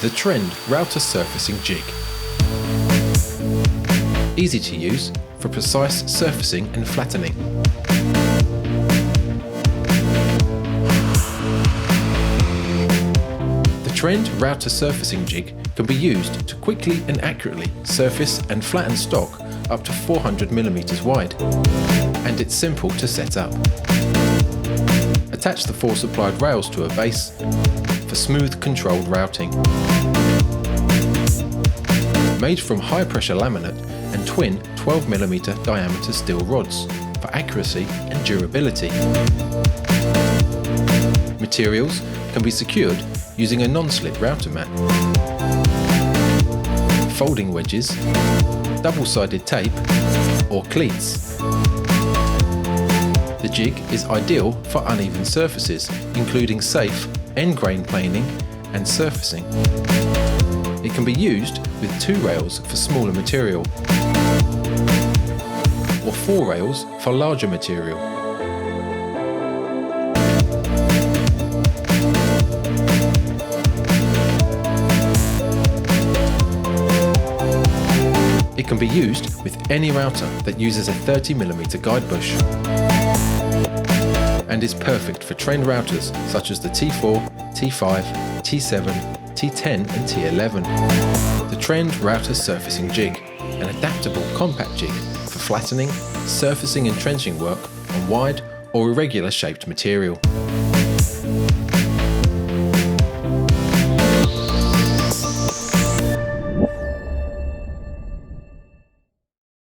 The Trend Router Surfacing Jig. Easy to use for precise surfacing and flattening. The Trend Router Surfacing Jig can be used to quickly and accurately surface and flatten stock up to 400mm wide, and it's simple to set up. Attach the 4 supplied rails to a base for smooth controlled routing. Made from high pressure laminate and twin 12mm diameter steel rods for accuracy and durability. Materials can be secured using a non-slip router mat, folding wedges, double-sided tape or cleats. The jig is ideal for uneven surfaces, including safe end grain planing and surfacing. It can be used with 2 rails for smaller material or 4 rails for larger material. It can be used with any router that uses a 30mm guide bush, and is perfect for trend routers such as the T4, T5, T7, T10 and T11. The Trend Router Surfacing Jig, an adaptable compact jig for flattening, surfacing and trenching work on wide or irregular shaped material.